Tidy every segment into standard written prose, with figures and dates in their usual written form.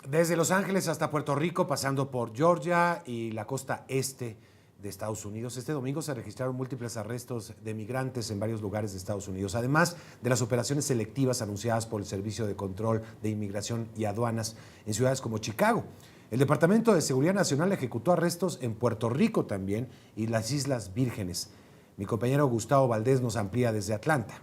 Desde Los Ángeles hasta Puerto Rico, pasando por Georgia y la costa este de Estados Unidos. Este domingo se registraron múltiples arrestos de migrantes en varios lugares de Estados Unidos, además de las operaciones selectivas anunciadas por el Servicio de Control de Inmigración y Aduanas en ciudades como Chicago. El Departamento de Seguridad Nacional ejecutó arrestos en Puerto Rico también y las Islas Vírgenes. Mi compañero Gustavo Valdés nos amplía desde Atlanta.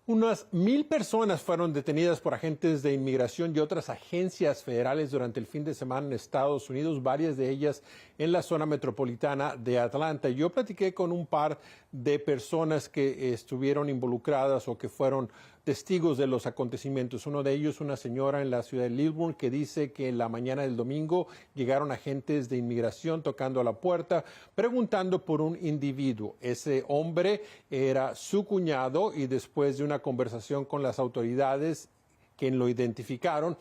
Unas 1,000 personas fueron detenidas por agentes de inmigración y otras agencias federales durante el fin de semana en Estados Unidos, varias de ellas en la zona metropolitana de Atlanta. Yo platiqué con un par de personas que estuvieron involucradas o que fueron testigos de los acontecimientos. Uno de ellos, una señora en la ciudad de Lilburn, que dice que en la mañana del domingo llegaron agentes de inmigración tocando a la puerta, preguntando por un individuo. Ese hombre era su cuñado y después de una conversación con las autoridades, quien lo identificaron,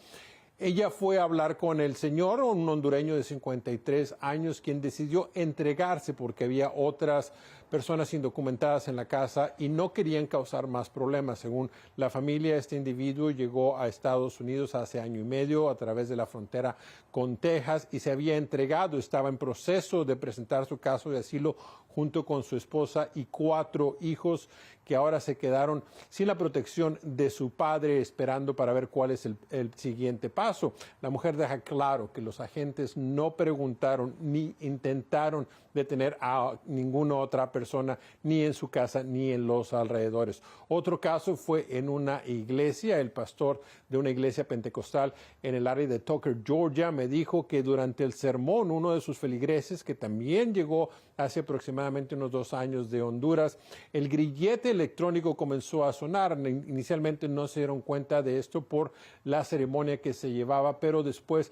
ella fue a hablar con el señor, un hondureño de 53 años, quien decidió entregarse porque había otras personas indocumentadas en la casa y no querían causar más problemas. Según la familia, este individuo llegó a Estados Unidos hace año y medio a través de la frontera con Texas y se había entregado. Estaba en proceso de presentar su caso de asilo junto con su esposa y 4 hijos que ahora se quedaron sin la protección de su padre, esperando para ver cuál es el siguiente paso. La mujer deja claro que los agentes no preguntaron ni intentaron detener a ninguna otra persona, ni en su casa ni en los alrededores. Otro caso fue en una iglesia. El pastor de una iglesia pentecostal en el área de Tucker, Georgia, me dijo que durante el sermón, uno de sus feligreses, que también llegó hace aproximadamente unos 2 años de Honduras, el grillete electrónico comenzó a sonar. Inicialmente no se dieron cuenta de esto por la ceremonia que se llevaba, pero después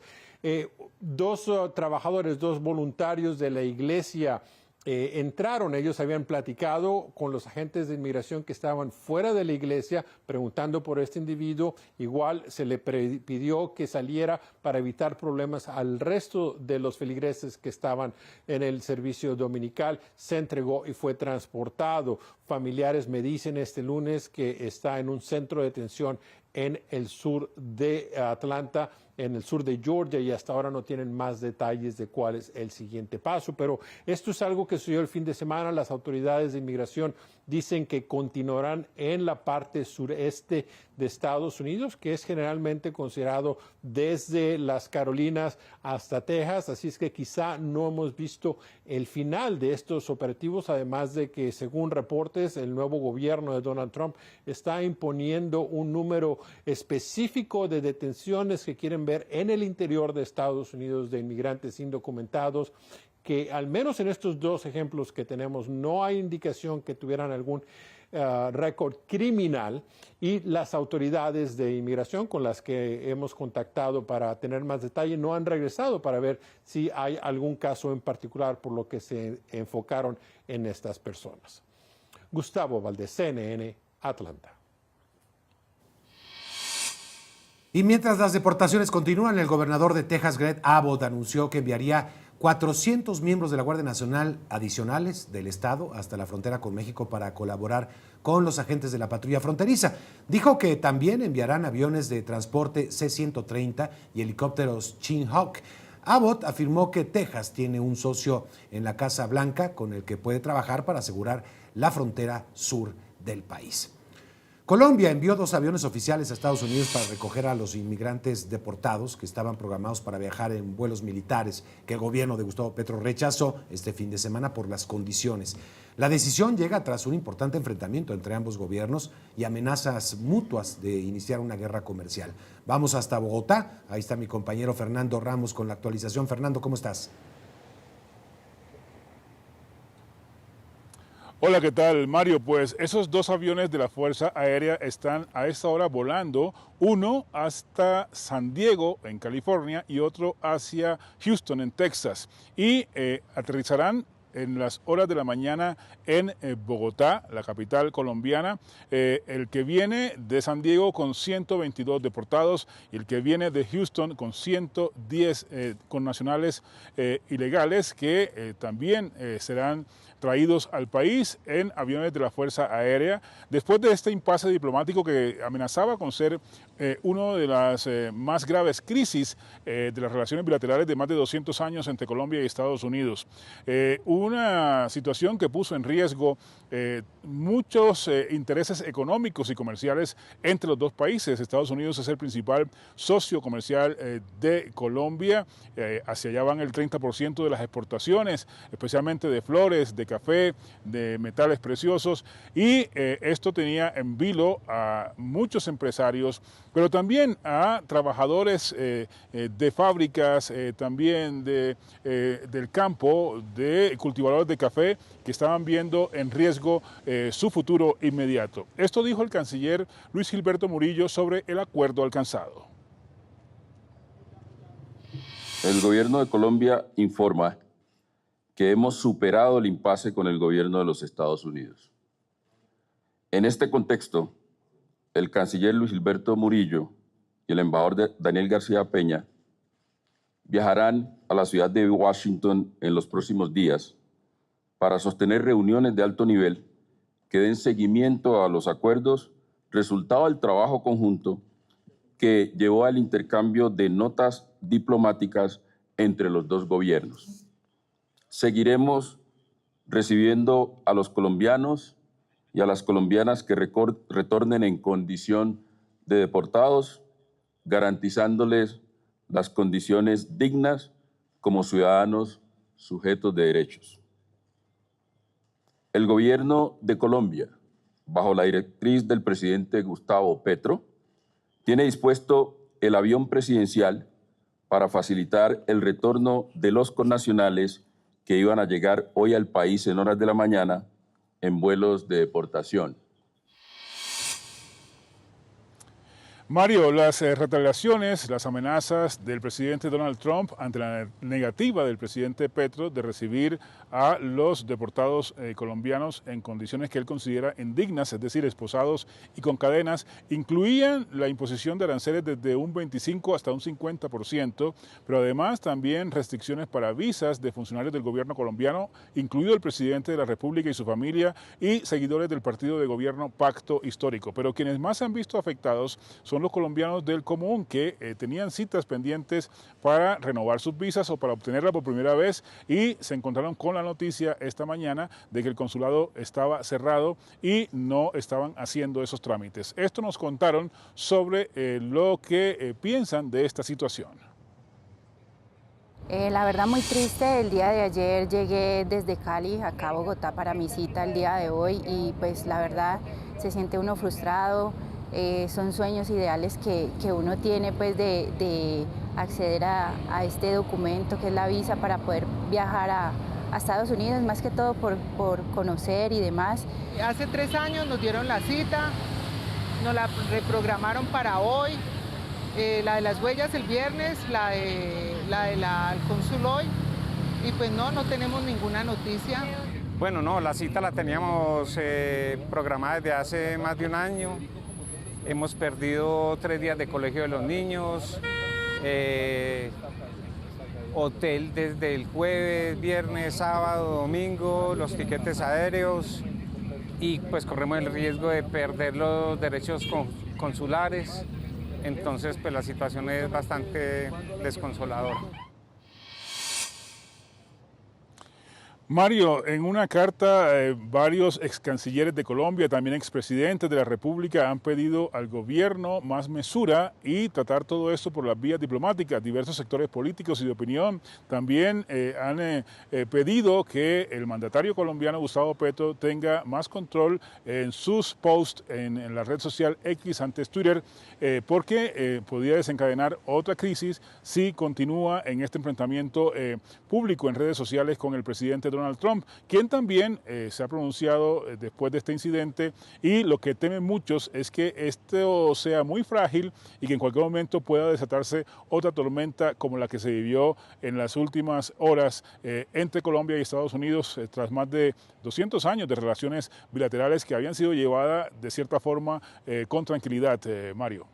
2 trabajadores, 2 voluntarios de la iglesia entraron. Ellos habían platicado con los agentes de inmigración que estaban fuera de la iglesia preguntando por este individuo. Igual se le pidió que saliera para evitar problemas al resto de los feligreses que estaban en el servicio dominical. Se entregó y fue transportado. Familiares me dicen este lunes que está en un centro de detención en el sur de Atlanta, en el sur de Georgia, y hasta ahora no tienen más detalles de cuál es el siguiente paso. Pero esto es algo que sucedió el fin de semana. Las autoridades de inmigración dicen que continuarán en la parte sureste de Estados Unidos, que es generalmente considerado desde las Carolinas hasta Texas. Así es que quizá no hemos visto el final de estos operativos, además de que, según reportes, el nuevo gobierno de Donald Trump está imponiendo un número específico de detenciones que quieren ver en el interior de Estados Unidos de inmigrantes indocumentados, que al menos en estos 2 ejemplos que tenemos no hay indicación que tuvieran algún récord criminal, y las autoridades de inmigración con las que hemos contactado para tener más detalle no han regresado para ver si hay algún caso en particular por lo que se enfocaron en estas personas. Gustavo Valdés, CNN, Atlanta. Y mientras las deportaciones continúan, el gobernador de Texas, Greg Abbott, anunció que enviaría 400 miembros de la Guardia Nacional adicionales del estado hasta la frontera con México para colaborar con los agentes de la patrulla fronteriza. Dijo que también enviarán aviones de transporte C-130 y helicópteros Chinook. Abbott afirmó que Texas tiene un socio en la Casa Blanca con el que puede trabajar para asegurar la frontera sur del país. Colombia envió 2 aviones oficiales a Estados Unidos para recoger a los inmigrantes deportados que estaban programados para viajar en vuelos militares que el gobierno de Gustavo Petro rechazó este fin de semana por las condiciones. La decisión llega tras un importante enfrentamiento entre ambos gobiernos y amenazas mutuas de iniciar una guerra comercial. Vamos hasta Bogotá. Ahí está mi compañero Fernando Ramos con la actualización. Fernando, ¿cómo estás? Hola, ¿qué tal, Mario? Pues esos 2 aviones de la Fuerza Aérea están a esta hora volando, uno hasta San Diego, en California, y otro hacia Houston, en Texas. Y aterrizarán en las horas de la mañana en Bogotá, la capital colombiana. El que viene de San Diego con 122 deportados y el que viene de Houston con 110 connacionales ilegales que también serán traídos al país en aviones de la Fuerza Aérea, después de este impasse diplomático que amenazaba con ser una de las más graves crisis de las relaciones bilaterales de más de 200 años entre Colombia y Estados Unidos. Una situación que puso en riesgo muchos intereses económicos y comerciales entre los dos países. Estados Unidos es el principal socio comercial de Colombia. Hacia allá van el 30% de las exportaciones, especialmente de flores, de café, de metales preciosos, y esto tenía en vilo a muchos empresarios, pero también a trabajadores de fábricas, también del campo, de cultivadores de café, que estaban viendo en riesgo su futuro inmediato. Esto dijo el canciller Luis Gilberto Murillo sobre el acuerdo alcanzado. El gobierno de Colombia informa que hemos superado el impasse con el gobierno de los Estados Unidos. En este contexto, el canciller Luis Gilberto Murillo y el embajador Daniel García Peña viajarán a la ciudad de Washington en los próximos días para sostener reuniones de alto nivel que den seguimiento a los acuerdos, resultado del trabajo conjunto que llevó al intercambio de notas diplomáticas entre los dos gobiernos. Seguiremos recibiendo a los colombianos y a las colombianas que retornen en condición de deportados, garantizándoles las condiciones dignas como ciudadanos sujetos de derechos. El gobierno de Colombia, bajo la directriz del presidente Gustavo Petro, tiene dispuesto el avión presidencial para facilitar el retorno de los connacionales que iban a llegar hoy al país en horas de la mañana en vuelos de deportación. Mario, las retaliaciones, las amenazas del presidente Donald Trump ante la negativa del presidente Petro de recibir a los deportados colombianos en condiciones que él considera indignas, es decir, esposados y con cadenas, incluían la imposición de aranceles desde un 25 hasta un 50%, pero además también restricciones para visas de funcionarios del gobierno colombiano, incluido el presidente de la República y su familia y seguidores del partido de gobierno Pacto Histórico. Pero quienes más se han visto afectados son los colombianos del común que tenían citas pendientes para renovar sus visas o para obtenerla por primera vez y se encontraron con la noticia esta mañana de que el consulado estaba cerrado y no estaban haciendo esos trámites. Esto nos contaron sobre lo que piensan de esta situación. La verdad muy triste, el día de ayer llegué desde Cali acá a Bogotá para mi cita el día de hoy y pues la verdad se siente uno frustrado. Son sueños ideales que uno tiene pues de acceder a este documento que es la visa para poder viajar a Estados Unidos, más que todo por conocer y demás. Hace 3 años nos dieron la cita, nos la reprogramaron para hoy, la de las huellas el viernes, la del cónsul hoy, y pues no tenemos ninguna noticia. Bueno, no, la cita la teníamos programada desde hace más de un año. Hemos perdido 3 días de colegio de los niños, hotel desde el jueves, viernes, sábado, domingo, los tiquetes aéreos y pues corremos el riesgo de perder los derechos consulares. Entonces pues la situación es bastante desconsoladora. Mario, en una carta, varios ex cancilleres de Colombia, también expresidentes de la República, han pedido al gobierno más mesura y tratar todo esto por las vías diplomáticas. Diversos sectores políticos y de opinión también han pedido que el mandatario colombiano Gustavo Petro tenga más control en sus posts en la red social X, antes Twitter, porque podría desencadenar otra crisis si continúa en este enfrentamiento público en redes sociales con el presidente Donald Trump, quien también se ha pronunciado después de este incidente, y lo que temen muchos es que esto sea muy frágil y que en cualquier momento pueda desatarse otra tormenta como la que se vivió en las últimas horas entre Colombia y Estados Unidos tras más de 200 años de relaciones bilaterales que habían sido llevadas de cierta forma con tranquilidad, Mario.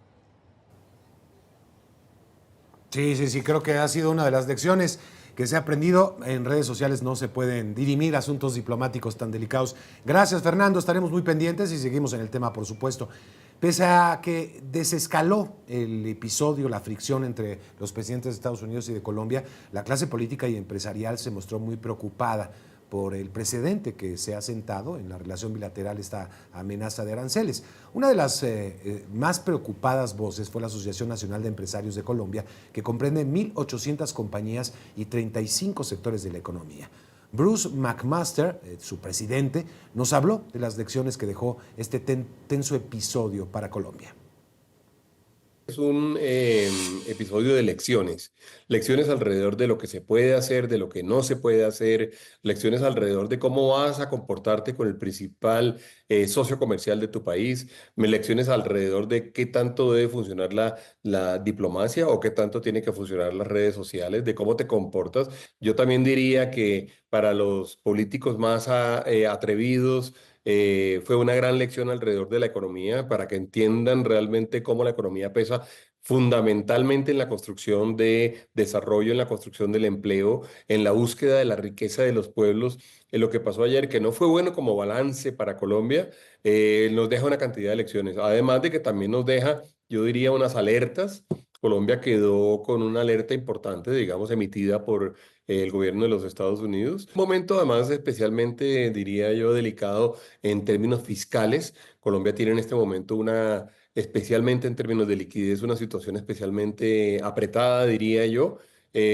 Sí, creo que ha sido una de las lecciones. que se ha aprendido. En redes sociales no se pueden dirimir asuntos diplomáticos tan delicados. Gracias, Fernando. Estaremos muy pendientes y seguimos en el tema, por supuesto. Pese a que desescaló el episodio, la fricción entre los presidentes de Estados Unidos y de Colombia, la clase política y empresarial se mostró muy preocupada por el precedente que se ha sentado en la relación bilateral, esta amenaza de aranceles. Una de las más preocupadas voces fue la Asociación Nacional de Empresarios de Colombia, que comprende 1.800 compañías y 35 sectores de la economía. Bruce McMaster, su presidente, nos habló de las lecciones que dejó este tenso episodio para Colombia. Es un episodio de lecciones, lecciones alrededor de lo que se puede hacer, de lo que no se puede hacer, lecciones alrededor de cómo vas a comportarte con el principal socio comercial de tu país, lecciones alrededor de qué tanto debe funcionar la diplomacia o qué tanto tiene que funcionar las redes sociales, de cómo te comportas. Yo también diría que para los políticos más atrevidos, fue una gran lección alrededor de la economía para que entiendan realmente cómo la economía pesa fundamentalmente en la construcción de desarrollo, en la construcción del empleo, en la búsqueda de la riqueza de los pueblos. Lo que pasó ayer, que no fue bueno como balance para Colombia, nos deja una cantidad de lecciones. Además de que también nos deja, yo diría, unas alertas. Colombia quedó con una alerta importante, digamos, emitida por el gobierno de los Estados Unidos. Un momento además especialmente, diría yo, delicado en términos fiscales. Colombia tiene en este momento especialmente en términos de liquidez, una situación especialmente apretada, diría yo.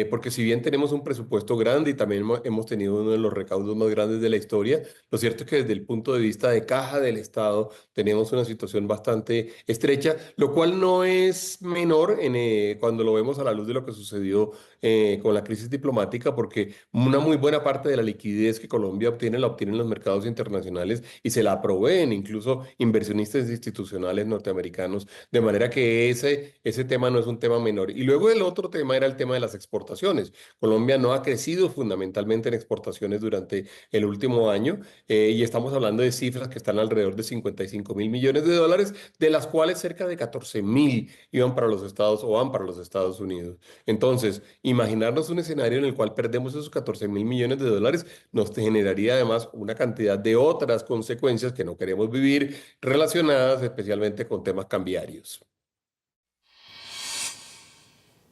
Porque si bien tenemos un presupuesto grande y también hemos tenido uno de los recaudos más grandes de la historia, lo cierto es que desde el punto de vista de caja del Estado tenemos una situación bastante estrecha, lo cual no es menor cuando lo vemos a la luz de lo que sucedió con la crisis diplomática, porque una muy buena parte de la liquidez que Colombia obtiene la obtienen los mercados internacionales y se la proveen incluso inversionistas institucionales norteamericanos, de manera que ese tema no es un tema menor. Y luego el otro tema era el tema de las exportaciones. Colombia no ha crecido fundamentalmente en exportaciones durante el último año y estamos hablando de cifras que están alrededor de 55.000 millones de dólares, de las cuales cerca de 14.000 iban para los Estados o van para los Estados Unidos. Entonces, imaginarnos un escenario en el cual perdemos esos 14.000 millones de dólares nos generaría además una cantidad de otras consecuencias que no queremos vivir, relacionadas especialmente con temas cambiarios.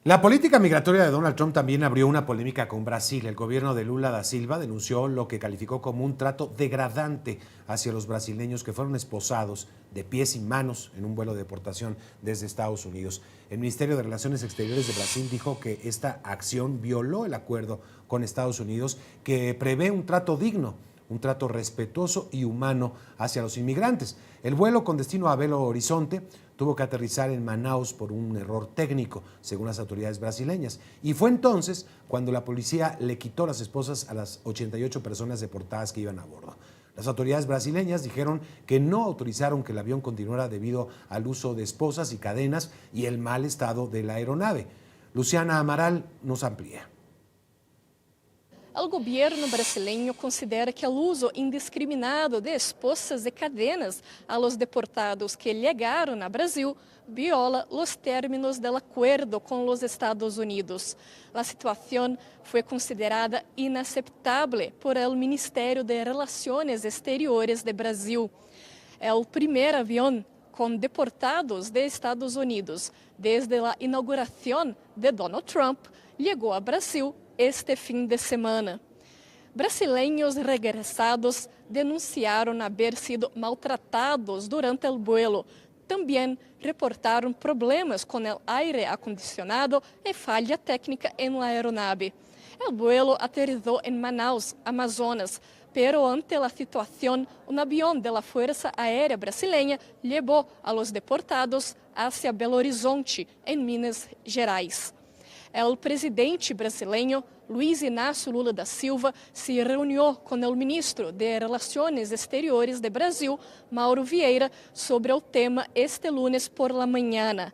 La política migratoria de Donald Trump también abrió una polémica con Brasil. El gobierno de Lula da Silva denunció lo que calificó como un trato degradante hacia los brasileños que fueron esposados de pies y manos en un vuelo de deportación desde Estados Unidos. El Ministerio de Relaciones Exteriores de Brasil dijo que esta acción violó el acuerdo con Estados Unidos que prevé un trato digno, un trato respetuoso y humano hacia los inmigrantes. El vuelo con destino a Belo Horizonte tuvo que aterrizar en Manaus por un error técnico, según las autoridades brasileñas. Y fue entonces cuando la policía le quitó las esposas a las 88 personas deportadas que iban a bordo. Las autoridades brasileñas dijeron que no autorizaron que el avión continuara debido al uso de esposas y cadenas y el mal estado de la aeronave. Luciana Amaral nos amplía. O governo brasileño considera que o uso indiscriminado de esposas e cadenas a los deportados que llegaram a Brasil viola os términos do acordo com os Estados Unidos. A situação foi considerada inaceptável por el Ministério de Relações Exteriores de Brasil. É o primeiro avião com deportados de Estados Unidos desde a inauguração de Donald Trump chegou a Brasil este fim de semana. Brasileños regressados denunciaram haber sido maltratados durante o vuelo. Também reportaram problemas com o aire acondicionado e falha técnica em la aeronave. O vuelo aterrizou em Manaus, Amazonas, pero ante a situação, um avião da Força Aérea Brasileña levou a los deportados hacia Belo Horizonte, em Minas Gerais. O presidente brasileiro, Luiz Inácio Lula da Silva, se reuniu com o ministro de Relações Exteriores de Brasil, Mauro Vieira, sobre o tema este lunes por la manhã.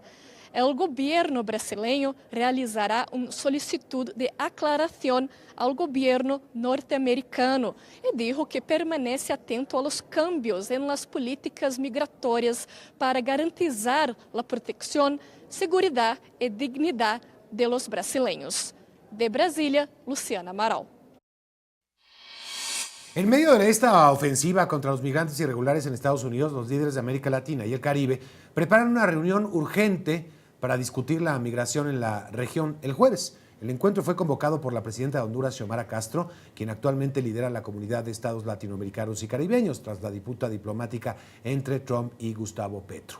O governo brasileiro realizará uma solicitud de aclaração ao governo norte-americano e dijo que permanece atento a los cambios en las políticas migratórias para garantizar a proteção, segurança e dignidade de los brasileños. De Brasília, Luciana Amaral. En medio de esta ofensiva contra los migrantes irregulares en Estados Unidos, los líderes de América Latina y el Caribe preparan una reunión urgente para discutir la migración en la región el jueves. El encuentro fue convocado por la presidenta de Honduras, Xiomara Castro, quien actualmente lidera la comunidad de estados latinoamericanos y caribeños tras la disputa diplomática entre Trump y Gustavo Petro.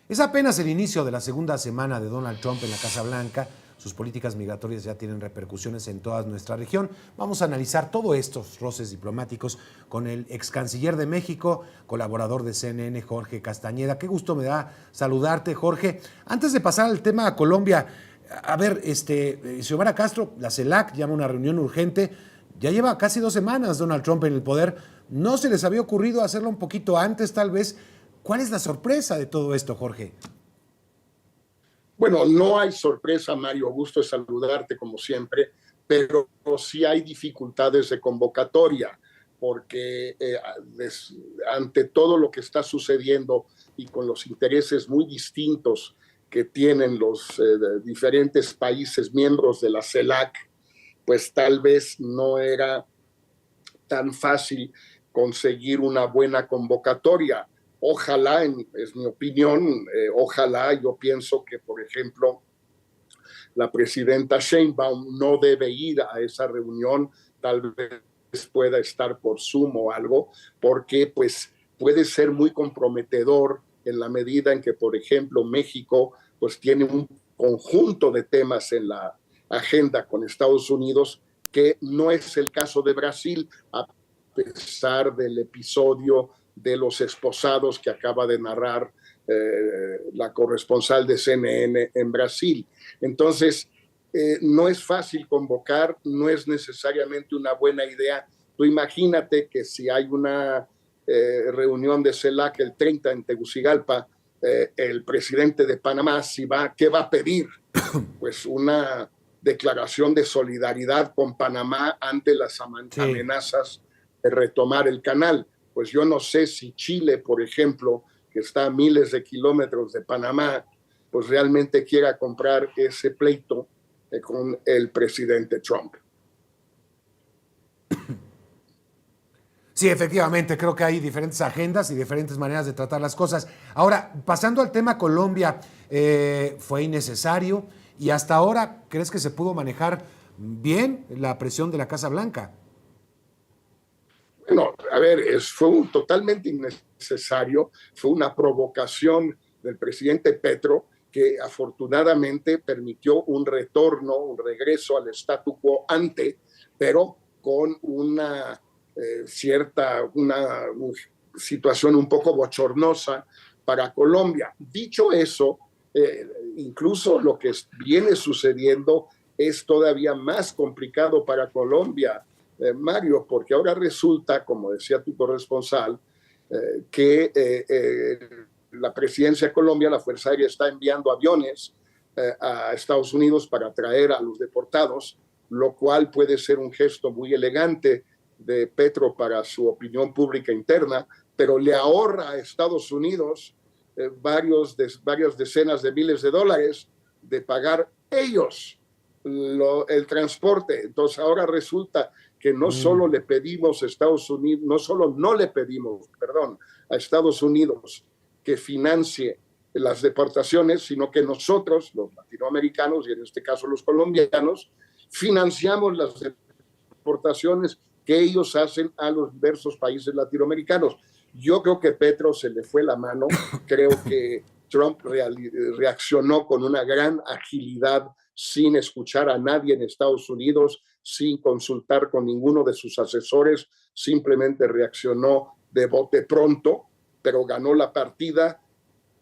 Es apenas el inicio de la segunda semana de Donald Trump en la Casa Blanca. Sus políticas migratorias ya tienen repercusiones en toda nuestra región. Vamos a analizar todos estos roces diplomáticos con el ex canciller de México, colaborador de CNN, Jorge Castañeda. Qué gusto me da saludarte, Jorge. Antes de pasar al tema a Colombia, a ver, Xiomara Castro, la CELAC llama una reunión urgente. Ya lleva casi 2 semanas Donald Trump en el poder. ¿No se les había ocurrido hacerlo un poquito antes, tal vez? ¿Cuál es la sorpresa de todo esto, Jorge? Bueno, no hay sorpresa, Mario. Gusto de saludarte como siempre, pero sí hay dificultades de convocatoria, porque ante todo lo que está sucediendo y con los intereses muy distintos que tienen los diferentes países miembros de la CELAC, pues tal vez no era tan fácil conseguir una buena convocatoria. Ojalá, es mi opinión, ojalá, yo pienso que, por ejemplo, la presidenta Sheinbaum no debe ir a esa reunión, tal vez pueda estar por Zoom o algo, porque pues puede ser muy comprometedor en la medida en que, por ejemplo, México pues tiene un conjunto de temas en la agenda con Estados Unidos que no es el caso de Brasil, a pesar del episodio de los esposados que acaba de narrar la corresponsal de CNN en Brasil. Entonces, no es fácil convocar, no es necesariamente una buena idea. Tú imagínate que si hay una reunión de CELAC el 30 en Tegucigalpa, el presidente de Panamá, ¿qué va a pedir? Pues una declaración de solidaridad con Panamá ante las amenazas de retomar el canal. Pues yo no sé si Chile, por ejemplo, que está a miles de kilómetros de Panamá, pues realmente quiera comprar ese pleito con el presidente Trump. Sí, efectivamente, creo que hay diferentes agendas y diferentes maneras de tratar las cosas. Ahora, pasando al tema Colombia, ¿fue innecesario? Y hasta ahora, ¿crees que se pudo manejar bien la presión de la Casa Blanca? Bueno, a ver, fue totalmente innecesario, fue una provocación del presidente Petro que afortunadamente permitió un retorno, un regreso al statu quo ante, pero con una una situación un poco bochornosa para Colombia. Dicho eso, incluso lo que viene sucediendo es todavía más complicado para Colombia, Mario, porque ahora resulta, como decía tu corresponsal, que la presidencia de Colombia, la Fuerza Aérea, está enviando aviones a Estados Unidos para traer a los deportados, lo cual puede ser un gesto muy elegante de Petro para su opinión pública interna, pero le ahorra a Estados Unidos varias decenas de miles de dólares de pagar ellos el transporte. Entonces ahora resulta que no solo le pedimos a Estados Unidos, no le pedimos a Estados Unidos que financie las deportaciones, sino que nosotros, los latinoamericanos y en este caso los colombianos, financiamos las deportaciones que ellos hacen a los diversos países latinoamericanos. Yo creo que Petro se le fue la mano, creo que Trump reaccionó con una gran agilidad sin escuchar a nadie en Estados Unidos, sin consultar con ninguno de sus asesores, simplemente reaccionó de bote pronto, pero ganó la partida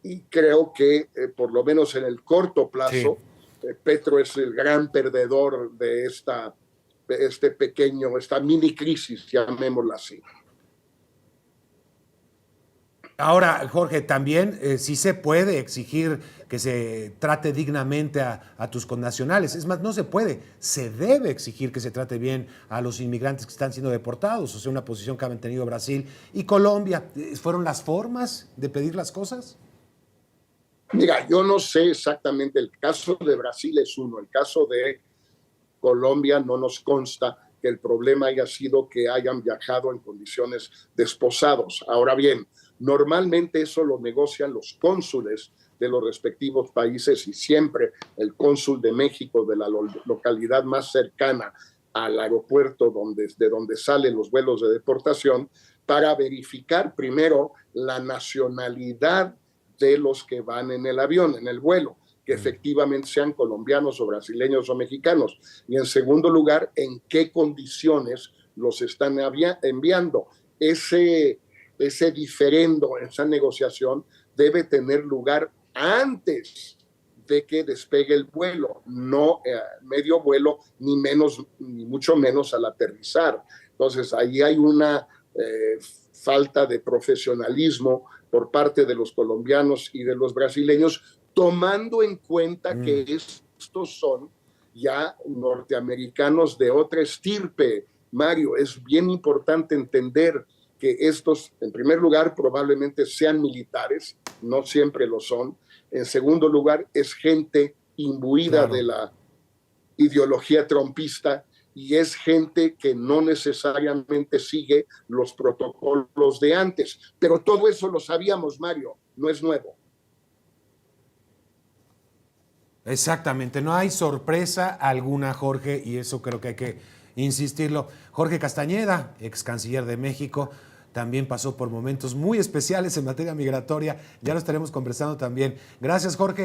y creo que por lo menos en el corto plazo, Petro es el gran perdedor de esta mini crisis, llamémosla así. Ahora, Jorge, también sí se puede exigir que se trate dignamente a tus connacionales. Es más, no se puede, se debe exigir que se trate bien a los inmigrantes que están siendo deportados. O sea, una posición que ha mantenido Brasil y Colombia. ¿Fueron las formas de pedir las cosas? Mira, yo no sé exactamente, el caso de Brasil es uno, el caso de Colombia no nos consta que el problema haya sido que hayan viajado en condiciones de esposados. Ahora bien, normalmente eso lo negocian los cónsules de los respectivos países y siempre el cónsul de México de la localidad más cercana al aeropuerto de donde salen los vuelos de deportación, para verificar primero la nacionalidad de los que van en el avión, en el vuelo, que efectivamente sean colombianos o brasileños o mexicanos. Y en segundo lugar, en qué condiciones los están enviando. Ese diferendo, esa negociación debe tener lugar antes de que despegue el vuelo, no medio vuelo, ni mucho menos al aterrizar. Entonces, ahí hay una falta de profesionalismo por parte de los colombianos y de los brasileños, tomando en cuenta que estos son ya norteamericanos de otra estirpe. Mario, es bien importante entender que estos, en primer lugar, probablemente sean militares, no siempre lo son. En segundo lugar, es gente imbuida de la ideología trumpista y es gente que no necesariamente sigue los protocolos de antes. Pero todo eso lo sabíamos, Mario, no es nuevo. Exactamente, no hay sorpresa alguna, Jorge, y eso creo que hay que insistirlo. Jorge Castañeda, ex canciller de México, también pasó por momentos muy especiales en materia migratoria. Ya lo estaremos conversando también. Gracias, Jorge.